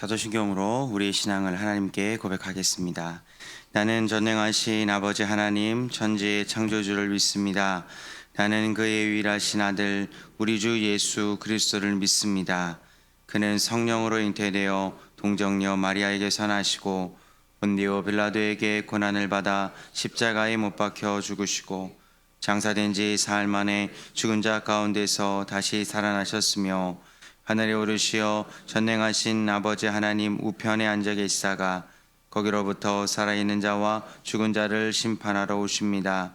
사도신경으로 우리의 신앙을 하나님께 고백하겠습니다. 나는 전능하신 아버지 하나님 천지의 창조주를 믿습니다. 나는 그의 유일하신 아들 우리 주 예수 그리스도를 믿습니다. 그는 성령으로 잉태되어 동정녀 마리아에게서 나시고 본디오 빌라도에게 고난을 받아 십자가에 못 박혀 죽으시고 장사된 지 사흘 만에 죽은 자 가운데서 다시 살아나셨으며 하늘에 오르시어 전능하신 아버지 하나님 우편에 앉아 계시다가 거기로부터 살아있는 자와 죽은 자를 심판하러 오십니다.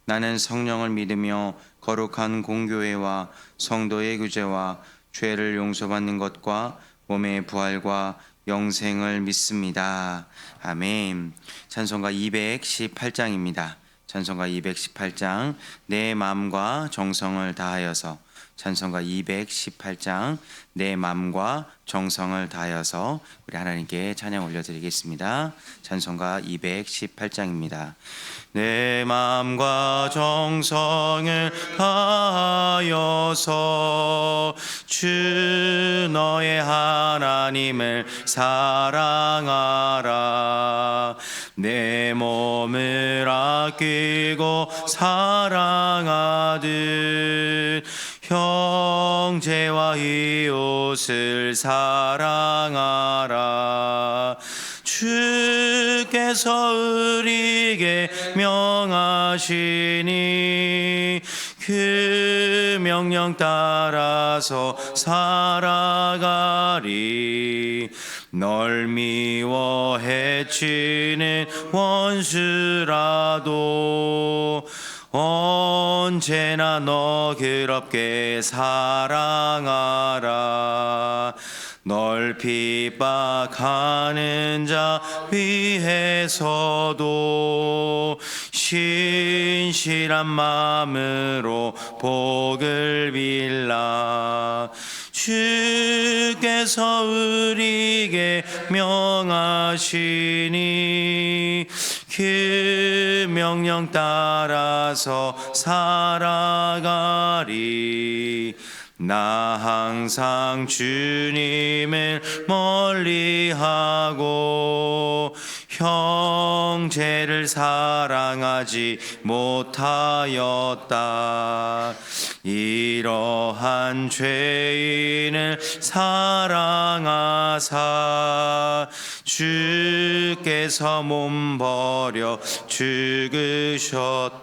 나는 성령을 믿으며 거룩한 공교회와 성도의 규제와 죄를 용서받는 것과 몸의 부활과 영생을 믿습니다. 아멘. 찬송가 218장입니다. 찬송가 218장 내 마음과 정성을 다하여서. 찬송가 218장 내 마음과 정성을 다하여서 우리 하나님께 찬양 올려드리겠습니다. 찬송가 218장입니다. 내 마음과 정성을 다하여서 주 너의 하나님을 사랑하라. 내 몸을 아끼고 사랑하듯 형제와 이웃을 사랑하라. 주께서 우리에게 명하시니 그 명령 따라서 살아가리. 널 미워 해치는 원수라도 언제나 너그럽게 사랑하라. 널 핍박하는 자 위해서도 신실한 마음으로 복을 빌라. 주께서 우리에게 명하시니 그 명령 따라서 살아가리. 나 항상 주님을 멀리하고 형제를 사랑하지 못하였다. 이러한 죄인을 사랑하사 주께서 몸 버려 죽으셨다.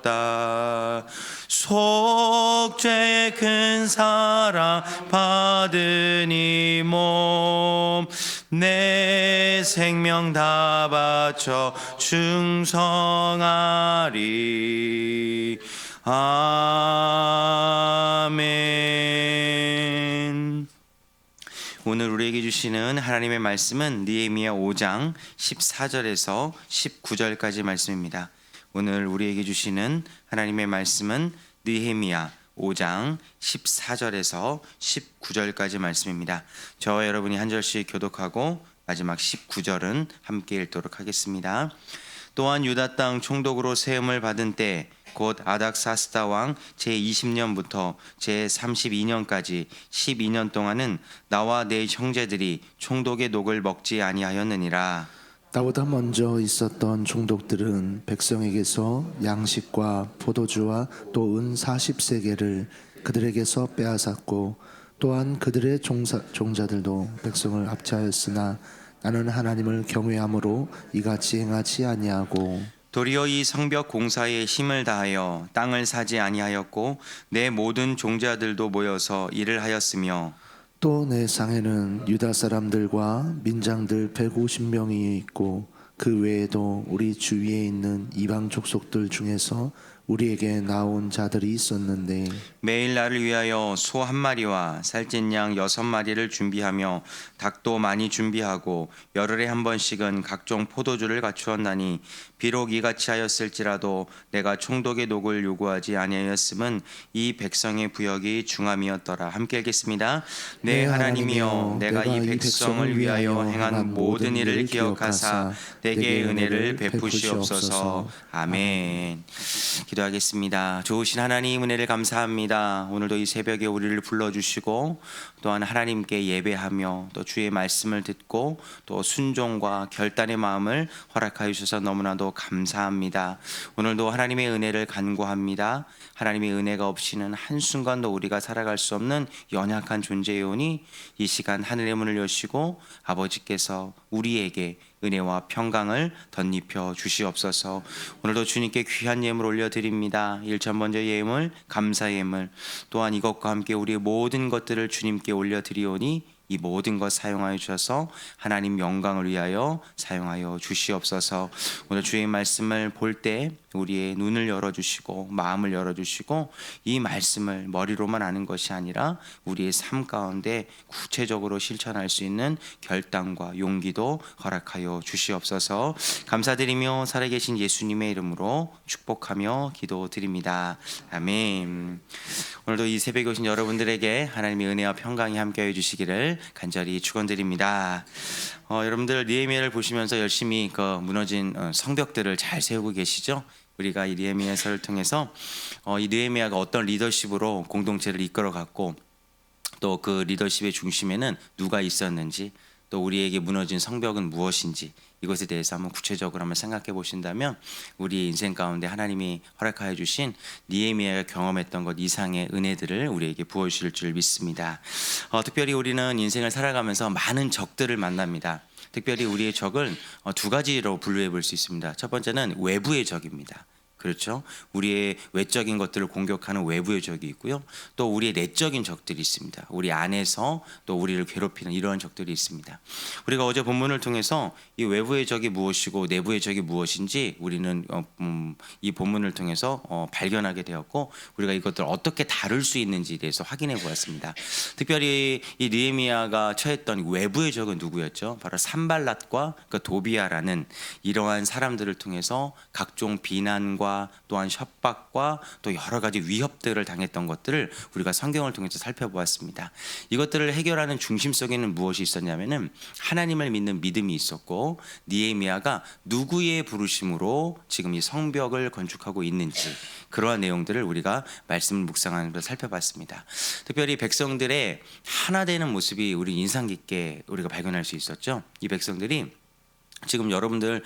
속죄의 큰 사랑 받은 이 몸 내 생명 다 바쳐 충성하리. 아멘. 오늘 우리에게 주시는 하나님의 말씀은 느헤미야 5장 14절에서 19절까지 말씀입니다. 오늘 우리에게 주시는 하나님의 말씀은 느헤미야 5장 14절에서 19절까지 말씀입니다. 저와 여러분이 한 절씩 교독하고 마지막 19절은 함께 읽도록 하겠습니다. 또한 유다 땅 총독으로 세움을 받은 때 곧 아닥사스다 왕 제20년부터 제32년까지 12년 동안은 나와 내 형제들이 총독의 녹을 먹지 아니하였느니라. 나보다 먼저 있었던 총독들은 백성에게서 양식과 포도주와 또 은 40세겔을 그들에게서 빼앗았고 또한 그들의 종자들도 백성을 압제하였으나 나는 하나님을 경외함으로 이같이 행하지 아니하고 도리어 이 성벽 공사에 힘을 다하여 땅을 사지 아니하였고 내 모든 종자들도 모여서 일을 하였으며 또 내 상에는 유다 사람들과 민장들 150명이 있고 그 외에도 우리 주위에 있는 이방 족속들 중에서 우리에게 나온 자들이 있었는데 매일 나를 위하여 소 1마리와 살찐 양 6마리를 준비하며 닭도 많이 준비하고 열흘에 한 번씩은 각종 포도주를 갖추었나니 비록 이같이 하였을지라도 내가 총독의 녹을 요구하지 아니하였음은 이 백성의 부역이 중함이었더라. 함께 읽겠습니다. 네, 하나님이여, 내가 이 백성을 위하여 행한 모든 일을 기억하사 내게 은혜를 베푸시옵소서. 아멘. 기도 기도하겠습니다. 좋으신 하나님 은혜를 감사합니다. 오늘도 이 새벽에 우리를 불러주시고 또한 하나님께 예배하며 또 주의 말씀을 듣고 또 순종과 결단의 마음을 허락하여 주셔서 너무나도 감사합니다. 오늘도 하나님의 은혜를 간구합니다. 하나님의 은혜가 없이는 한순간도 우리가 살아갈 수 없는 연약한 존재이오니 이 시간 하늘의 문을 여시고 아버지께서 우리에게 은혜와 평강을 덧입혀 주시옵소서. 오늘도 주님께 귀한 예물 올려드립니다. 일천 번째 예물, 감사 예물, 또한 이것과 함께 우리의 모든 것들을 주님께 올려드리오니 이 모든 것 사용하여 주셔서 하나님 영광을 위하여 사용하여 주시옵소서. 오늘 주의 말씀을 볼 때 우리의 눈을 열어주시고 마음을 열어주시고 이 말씀을 머리로만 아는 것이 아니라 우리의 삶 가운데 구체적으로 실천할 수 있는 결단과 용기도 허락하여 주시옵소서. 감사드리며 살아계신 예수님의 이름으로 축복하며 기도드립니다. 아멘. 오늘도 이 새벽에 오신 여러분들에게 하나님의 은혜와 평강이 함께하여 주시기를 간절히 축원드립니다. 여러분들 느헤미야를 보시면서 열심히 그 무너진 성벽들을 잘 세우고 계시죠? 우리가 이 느헤미야서를 통해서 이 느헤미야가 어떤 리더십으로 공동체를 이끌어갔고 또 그 리더십의 중심에는 누가 있었는지 또 우리에게 무너진 성벽은 무엇인지 이것에 대해서 한번 구체적으로 한번 생각해 보신다면 우리 인생 가운데 하나님이 허락하여 주신 느헤미야가 경험했던 것 이상의 은혜들을 우리에게 부어주실 줄 믿습니다. 특별히 우리는 인생을 살아가면서 많은 적들을 만납니다. 특별히 우리의 적은 두 가지로 분류해 볼 수 있습니다. 첫 번째는 외부의 적입니다. 그렇죠. 우리의 외적인 것들을 공격하는 외부의 적이 있고요. 또 우리의 내적인 적들이 있습니다. 우리 안에서 또 우리를 괴롭히는 이러한 적들이 있습니다. 우리가 어제 본문을 통해서 이 외부의 적이 무엇이고 내부의 적이 무엇인지 우리는 이 본문을 통해서 발견하게 되었고 우리가 이것들을 어떻게 다룰 수 있는지에 대해서 확인해 보았습니다. 특별히 이 느헤미야가 처했던 외부의 적은 누구였죠? 바로 산발랏과 그 도비아라는 이러한 사람들을 통해서 각종 비난과 또한 협박과 또 여러 가지 위협들을 당했던 것들을 우리가 성경을 통해서 살펴보았습니다. 이것들을 해결하는 중심 속에는 무엇이 있었냐면은 하나님을 믿는 믿음이 있었고 느헤미야가 누구의 부르심으로 지금 이 성벽을 건축하고 있는지 그러한 내용들을 우리가 말씀을 묵상하면서 살펴봤습니다. 특별히 백성들의 하나 되는 모습이 우리 인상 깊게 우리가 발견할 수 있었죠. 이 백성들이 지금 여러분들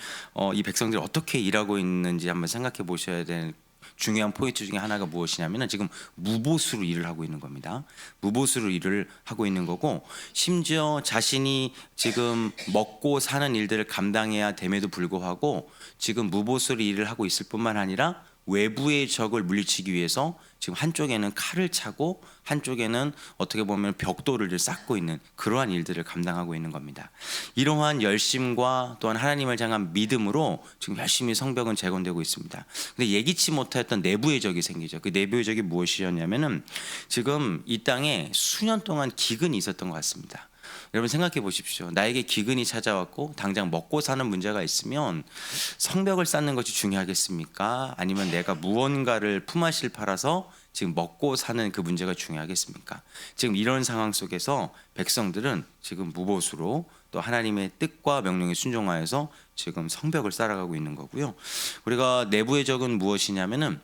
이 백성들이 어떻게 일하고 있는지 한번 생각해 보셔야 되는 중요한 포인트 중에 하나가 무엇이냐면 지금 무보수로 일을 하고 있는 겁니다. 무보수로 일을 하고 있는 거고 심지어 자신이 지금 먹고 사는 일들을 감당해야 됨에도 불구하고 지금 무보수로 일을 하고 있을 뿐만 아니라 외부의 적을 물리치기 위해서 지금 한쪽에는 칼을 차고 한쪽에는 어떻게 보면 벽돌을 쌓고 있는 그러한 일들을 감당하고 있는 겁니다. 이러한 열심과 또한 하나님을 향한 믿음으로 지금 열심히 성벽은 재건되고 있습니다. 근데 예기치 못했던 내부의 적이 생기죠. 그 내부의 적이 무엇이었냐면은 지금 이 땅에 수년 동안 기근이 있었던 것 같습니다. 여러분 생각해 보십시오. 나에게 기근이 찾아왔고 당장 먹고 사는 문제가 있으면 성벽을 쌓는 것이 중요하겠습니까? 아니면 내가 무언가를 품앗이를 팔아서 지금 먹고 사는 그 문제가 중요하겠습니까? 지금 이런 상황 속에서 백성들은 지금 무보수로 또 하나님의 뜻과 명령에 순종하여서 지금 성벽을 쌓아가고 있는 거고요. 우리가 내부의 적은 무엇이냐면은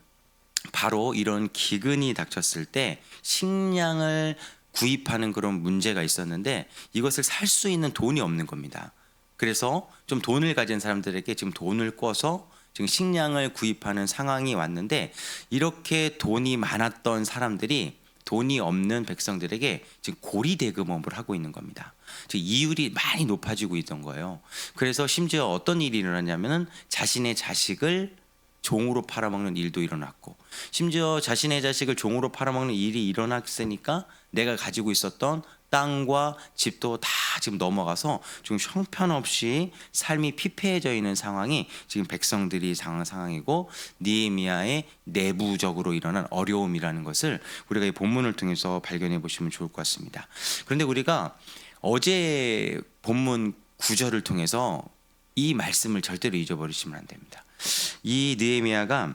바로 이런 기근이 닥쳤을 때 식량을 구입하는 그런 문제가 있었는데 이것을 살 수 있는 돈이 없는 겁니다. 그래서 좀 돈을 가진 사람들에게 지금 돈을 꿔서 지금 식량을 구입하는 상황이 왔는데 이렇게 돈이 많았던 사람들이 돈이 없는 백성들에게 지금 고리대금업을 하고 있는 겁니다. 지금 이율이 많이 높아지고 있던 거예요. 그래서 심지어 어떤 일이 일어났냐면은 자신의 자식을 종으로 팔아먹는 일도 일어났고 심지어 자신의 자식을 종으로 팔아먹는 일이 일어났으니까 내가 가지고 있었던 땅과 집도 다 지금 넘어가서 지금 형편없이 삶이 피폐해져 있는 상황이 지금 백성들이 상황이고 느헤미야의 내부적으로 일어난 어려움이라는 것을 우리가 이 본문을 통해서 발견해 보시면 좋을 것 같습니다. 그런데 우리가 어제 본문 구절을 통해서 이 말씀을 절대로 잊어버리시면 안 됩니다. 이 느헤미야가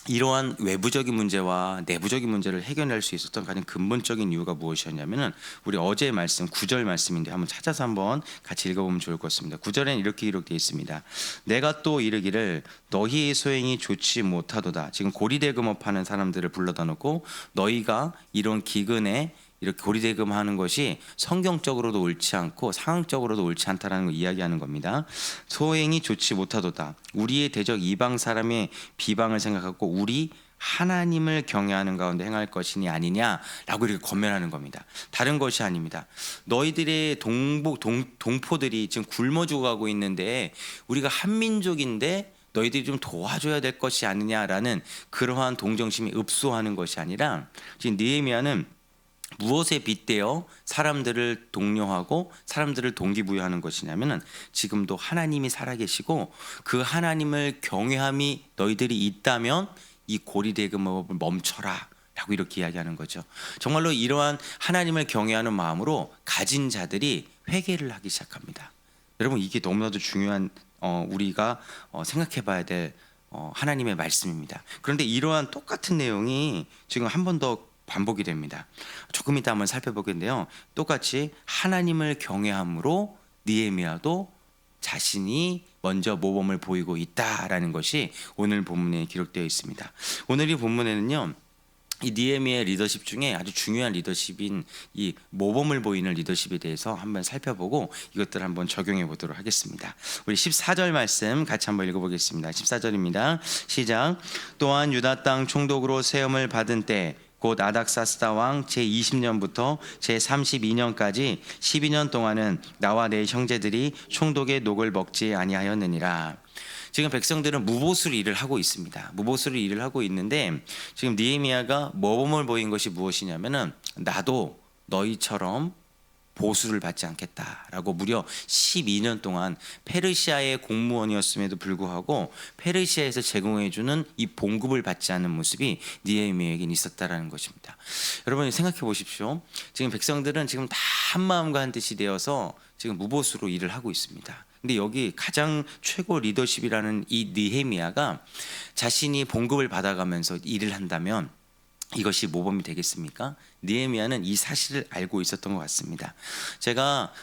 이러한 외부적인 문제와 내부적인 문제를 해결할 수 있었던 가장 근본적인 이유가 무엇이었냐면은 우리 어제의 말씀 9절 말씀인데 한번 찾아서 한번 같이 읽어보면 좋을 것 같습니다. 9절에는 이렇게 기록되어 있습니다. 내가 또 이르기를 너희의 소행이 좋지 못하도다. 지금 고리대금업하는 사람들을 불러다 놓고 너희가 이런 기근에 이렇게 고리대금하는 것이 성경적으로도 옳지 않고 상황적으로도 옳지 않다라는 걸 이야기하는 겁니다. 소행이 좋지 못하도다. 우리의 대적 이방 사람의 비방을 생각하고 우리 하나님을 경외하는 가운데 행할 것이니 아니냐라고 이렇게 권면하는 겁니다. 다른 것이 아닙니다. 너희들의 동포들이 지금 굶어 죽어가고 있는데 우리가 한민족인데 너희들이 좀 도와줘야 될 것이 아니냐라는 그러한 동정심이 읍소하는 것이 아니라 지금 느헤미야는 무엇에 빗대어 사람들을 독려하고 사람들을 동기부여하는 것이냐면은 지금도 하나님이 살아계시고 그 하나님을 경외함이 너희들이 있다면 이 고리대금업을 멈춰라 라고 이렇게 이야기하는 거죠. 정말로 이러한 하나님을 경외하는 마음으로 가진 자들이 회개를 하기 시작합니다. 여러분 이게 너무나도 중요한 우리가 생각해 봐야 될 하나님의 말씀입니다. 그런데 이러한 똑같은 내용이 지금 한 번 더 반복이 됩니다. 조금 이따 한번 살펴보겠는데요. 똑같이 하나님을 경외함으로 느헤미야도 자신이 먼저 모범을 보이고 있다라는 것이 오늘 본문에 기록되어 있습니다. 오늘 이 본문에는요. 이 느헤미야의 리더십 중에 아주 중요한 리더십인 이 모범을 보이는 리더십에 대해서 한번 살펴보고 이것들을 한번 적용해 보도록 하겠습니다. 우리 14절 말씀 같이 한번 읽어보겠습니다. 14절입니다. 시작. 또한 유다 땅 총독으로 세움을 받은 때 곧 아닥사스다 왕 제20년부터 제32년까지 12년 동안은 나와 내 형제들이 총독의 녹을 먹지 아니하였느니라. 지금 백성들은 무보수로 일을 하고 있습니다. 무보수로 일을 하고 있는데 지금 느헤미야가 모범을 보인 것이 무엇이냐면은 나도 너희처럼 보수를 받지 않겠다라고 무려 12년 동안 페르시아의 공무원이었음에도 불구하고 페르시아에서 제공해주는 이 봉급을 받지 않는 모습이 느헤미야에겐 있었다라는 것입니다. 여러분 생각해 보십시오. 지금 백성들은 지금 다 한마음과 한뜻이 되어서 지금 무보수로 일을 하고 있습니다. 근데 여기 가장 최고 리더십이라는 이 느헤미야가 자신이 봉급을 받아가면서 일을 한다면 이것이 모범이 되겠습니까? 느헤미야는 이 사실을 알고 있었던 것 같습니다. 제가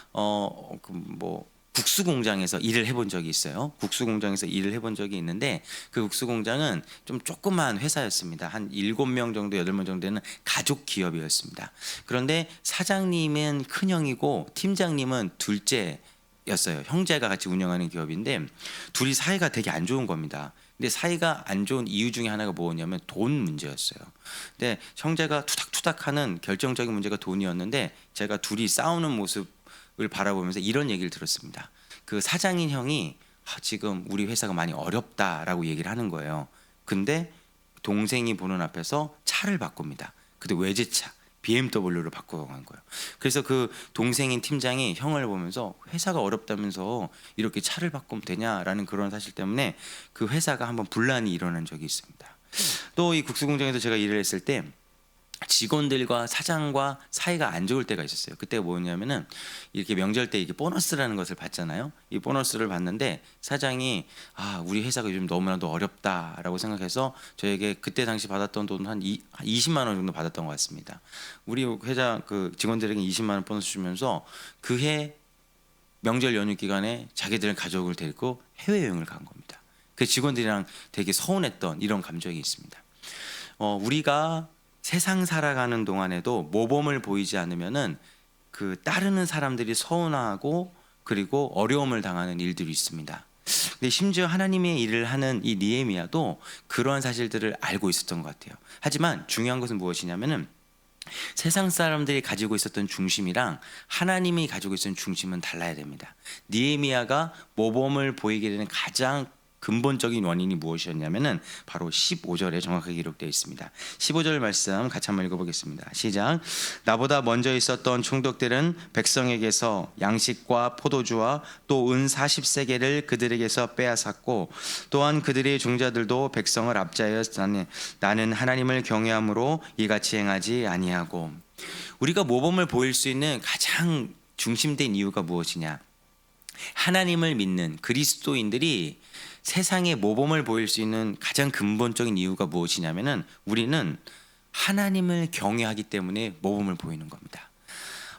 국수 공장에서 일을 해본 적이 있어요. 국수 공장에서 일을 해본 적이 있는데 그 국수 공장은 좀 조그만 회사였습니다. 한 7명 정도, 8명 정도 되는 가족 기업이었습니다. 그런데 사장님은 큰형이고 팀장님은 둘째였어요. 형제가 같이 운영하는 기업인데 둘이 사이가 되게 안 좋은 겁니다. 근데 사이가 안 좋은 이유 중에 하나가 뭐냐면 돈 문제였어요. 근데 형제가 투닥투닥하는 결정적인 문제가 돈이었는데 제가 둘이 싸우는 모습을 바라보면서 이런 얘기를 들었습니다. 그 사장인 형이 지금 우리 회사가 많이 어렵다라고 얘기를 하는 거예요. 근데 동생이 보는 앞에서 차를 바꿉니다. 근데 외제차 BMW로 바꿔간 거예요. 그래서 그 동생인 팀장이 형을 보면서 회사가 어렵다면서 이렇게 차를 바꾸면 되냐라는 그런 사실 때문에 그 회사가 한번 분란이 일어난 적이 있습니다. 또 이 국수공장에서 제가 일을 했을 때 직원들과 사장과 사이가 안 좋을 때가 있었어요. 그때가 뭐냐면은 이렇게 명절 때 이렇게 보너스라는 것을 받잖아요. 이 보너스를 받는데 사장이 우리 회사가 요즘 너무나도 어렵다라고 생각해서 저에게 그때 당시 받았던 돈 한 20만 원 정도 받았던 것 같습니다. 우리 회사 그 직원들에게 20만 원 보너스 주면서 그해 명절 연휴 기간에 자기들 가족을 데리고 해외여행을 간 겁니다. 그 직원들이랑 되게 서운했던 이런 감정이 있습니다. 우리가 세상 살아가는 동안에도 모범을 보이지 않으면은 그 따르는 사람들이 서운하고 그리고 어려움을 당하는 일들이 있습니다. 근데 심지어 하나님의 일을 하는 이 느헤미야도 그러한 사실들을 알고 있었던 것 같아요. 하지만 중요한 것은 무엇이냐면은 세상 사람들이 가지고 있었던 중심이랑 하나님이 가지고 있었던 중심은 달라야 됩니다. 느헤미야가 모범을 보이게 되는 가장 근본적인 원인이 무엇이었냐면은 바로 15절에 정확하게 기록되어 있습니다. 15절 말씀 같이 한번 읽어보겠습니다. 시작. 나보다 먼저 있었던 총독들은 백성에게서 양식과 포도주와 또 은 40세겔을 그들에게서 빼앗았고 또한 그들의 종자들도 백성을 압제하여 나는 하나님을 경외함으로 이같이 행하지 아니하고. 우리가 모범을 보일 수 있는 가장 중심된 이유가 무엇이냐? 하나님을 믿는 그리스도인들이 세상에 모범을 보일 수 있는 가장 근본적인 이유가 무엇이냐면은 우리는 하나님을 경외하기 때문에 모범을 보이는 겁니다.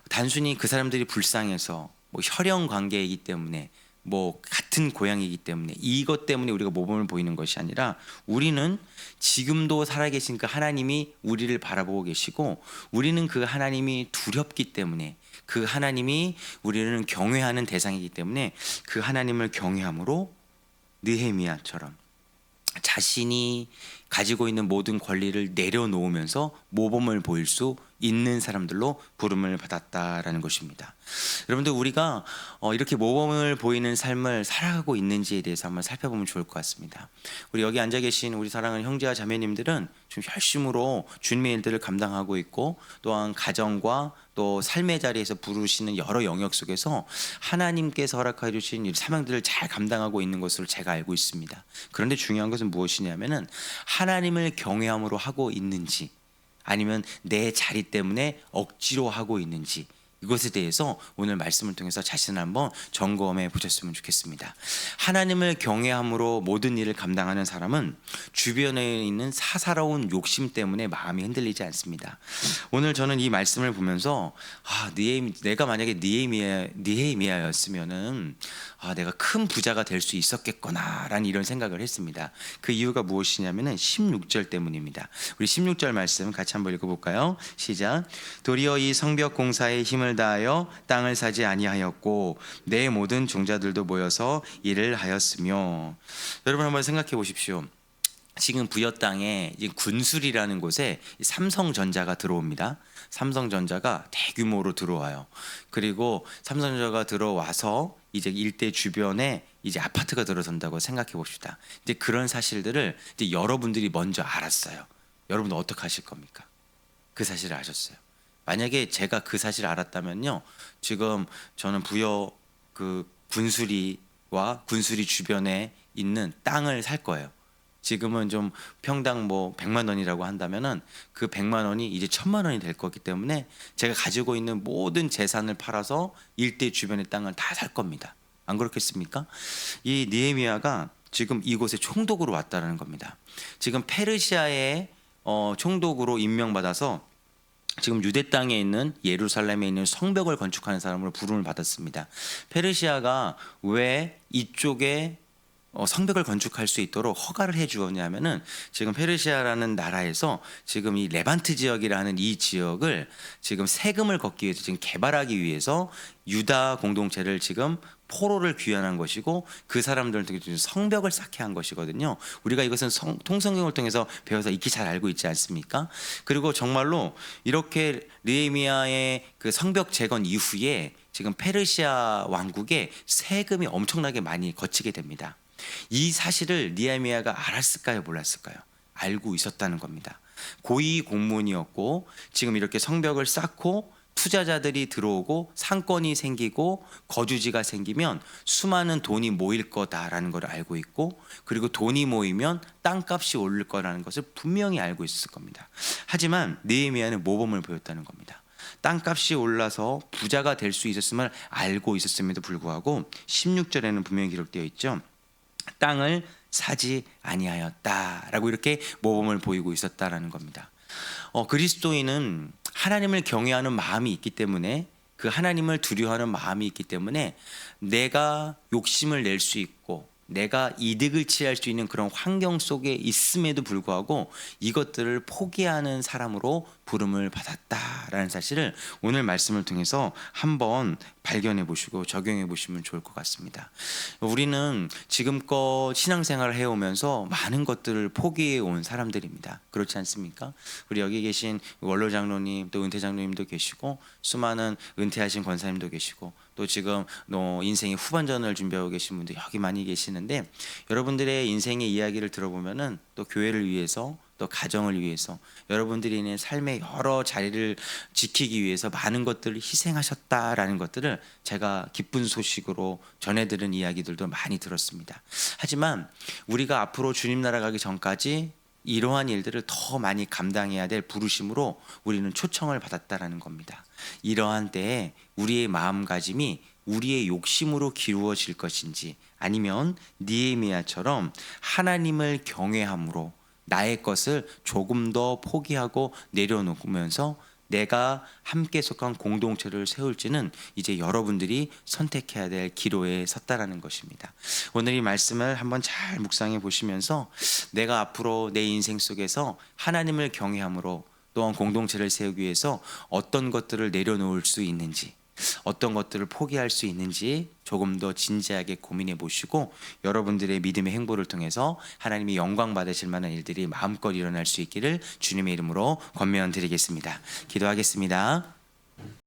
단순히 그 사람들이 불쌍해서 뭐 혈연 관계이기 때문에 뭐 같은 고향이기 때문에 이것 때문에 우리가 모범을 보이는 것이 아니라 우리는 지금도 살아계신 그 하나님이 우리를 바라보고 계시고 우리는 그 하나님이 두렵기 때문에 그 하나님이 우리는 경외하는 대상이기 때문에 그 하나님을 경외함으로 느헤미야처럼 자신이 가지고 있는 모든 권리를 내려놓으면서 모범을 보일 수 있는 사람들로 부름을 받았다라는 것입니다. 여러분들 우리가 이렇게 모범을 보이는 삶을 살아가고 있는지에 대해서 한번 살펴보면 좋을 것 같습니다. 우리 여기 앉아 계신 우리 사랑하는 형제와 자매님들은 좀 열심으로 주님의 일들을 감당하고 있고 또한 가정과 또 삶의 자리에서 부르시는 여러 영역 속에서 하나님께서 허락해 주신 이 사명들을 잘 감당하고 있는 것으로 제가 알고 있습니다. 그런데 중요한 것은 무엇이냐면은 하나님을 경외함으로 하고 있는지 아니면 내 자리 때문에 억지로 하고 있는지 이것에 대해서 오늘 말씀을 통해서 자신을 한번 점검해 보셨으면 좋겠습니다. 하나님을 경외함으로 모든 일을 감당하는 사람은 주변에 있는 사사로운 욕심 때문에 마음이 흔들리지 않습니다. 오늘 저는 이 말씀을 보면서 내가 만약에 느헤미야였으면은 내가 큰 부자가 될 수 있었겠구나라는 이런 생각을 했습니다. 그 이유가 무엇이냐면은 16절 때문입니다. 우리 16절 말씀 같이 한번 읽어볼까요? 시작. 도리어 이 성벽 공사에 힘을 다하여 땅을 사지 아니하였고 내 모든 종자들도 모여서 일을 하였으며. 여러분 한번 생각해 보십시오. 지금 부여 땅에 군술이라는 곳에 삼성전자가 들어옵니다. 삼성전자가 대규모로 들어와요. 그리고 삼성전자가 들어와서 이제 일대 주변에 이제 아파트가 들어선다고 생각해 봅시다. 이제 그런 사실들을 이제 여러분들이 먼저 알았어요. 여러분 어떻게 하실 겁니까? 그 사실을 아셨어요. 만약에 제가 그 사실을 알았다면요, 지금 저는 부여 그 군수리와 군수리 주변에 있는 땅을 살 거예요. 지금은 좀 평당 뭐 100만 원이라고 한다면은 그 100만 원이 이제 1000만 원이 될 거기 때문에 제가 가지고 있는 모든 재산을 팔아서 일대 주변의 땅을 다 살 겁니다. 안 그렇겠습니까? 이 느헤미야가 지금 이곳에 총독으로 왔다는 겁니다. 지금 페르시아의 총독으로 임명받아서 지금 유대 땅에 있는 예루살렘에 있는 성벽을 건축하는 사람으로 부름을 받았습니다. 페르시아가 왜 이쪽에 성벽을 건축할 수 있도록 허가를 해 주었냐면은 지금 페르시아라는 나라에서 지금 이 레반트 지역이라는 이 지역을 지금 세금을 걷기 위해서 지금 개발하기 위해서 유다 공동체를 지금 포로를 귀환한 것이고 그 사람들을 통해서 성벽을 쌓게 한 것이거든요. 우리가 이것은 통성경을 통해서 배워서 익히 잘 알고 있지 않습니까? 그리고 정말로 이렇게 느헤미야의 그 성벽 재건 이후에 지금 페르시아 왕국에 세금이 엄청나게 많이 거치게 됩니다. 이 사실을 느헤미야가 알았을까요? 몰랐을까요? 알고 있었다는 겁니다. 고위 공무원이었고 지금 이렇게 성벽을 쌓고 투자자들이 들어오고 상권이 생기고 거주지가 생기면 수많은 돈이 모일 거다라는 걸 알고 있고 그리고 돈이 모이면 땅값이 오를 거라는 것을 분명히 알고 있었을 겁니다. 하지만 느헤미야는 모범을 보였다는 겁니다. 땅값이 올라서 부자가 될 수 있었음을 알고 있었음에도 불구하고 16절에는 분명히 기록되어 있죠. 땅을 사지 아니하였다라고 이렇게 모범을 보이고 있었다라는 겁니다. 그리스도인은 하나님을 경외하는 마음이 있기 때문에 그 하나님을 두려워하는 마음이 있기 때문에 내가 욕심을 낼 수 있고 내가 이득을 취할 수 있는 그런 환경 속에 있음에도 불구하고 이것들을 포기하는 사람으로 부름을 받았다라는 사실을 오늘 말씀을 통해서 한번 발견해 보시고 적용해 보시면 좋을 것 같습니다. 우리는 지금껏 신앙생활을 해오면서 많은 것들을 포기해 온 사람들입니다. 그렇지 않습니까? 우리 여기 계신 원로 장로님 또 은퇴 장로님도 계시고 수많은 은퇴하신 권사님도 계시고 또 지금 인생의 후반전을 준비하고 계신 분들 여기 많이 계시는데 여러분들의 인생의 이야기를 들어보면은 또 교회를 위해서 또 가정을 위해서 여러분들이 있는 삶의 여러 자리를 지키기 위해서 많은 것들을 희생하셨다라는 것들을 제가 기쁜 소식으로 전해들은 이야기들도 많이 들었습니다. 하지만 우리가 앞으로 주님 나라 가기 전까지 이러한 일들을 더 많이 감당해야 될 부르심으로 우리는 초청을 받았다라는 겁니다. 이러한 때에 우리의 마음가짐이 우리의 욕심으로 기루어질 것인지, 아니면 느헤미야처럼 하나님을 경외함으로 나의 것을 조금 더 포기하고 내려놓으면서 내가 함께 속한 공동체를 세울지는 이제 여러분들이 선택해야 될 기로에 섰다라는 것입니다. 오늘 이 말씀을 한번 잘 묵상해 보시면서 내가 앞으로 내 인생 속에서 하나님을 경외함으로 또한 공동체를 세우기 위해서 어떤 것들을 내려놓을 수 있는지, 어떤 것들을 포기할 수 있는지 조금 더 진지하게 고민해 보시고 여러분들의 믿음의 행보를 통해서 하나님이 영광 받으실 만한 일들이 마음껏 일어날 수 있기를 주님의 이름으로 권면드리겠습니다. 기도하겠습니다.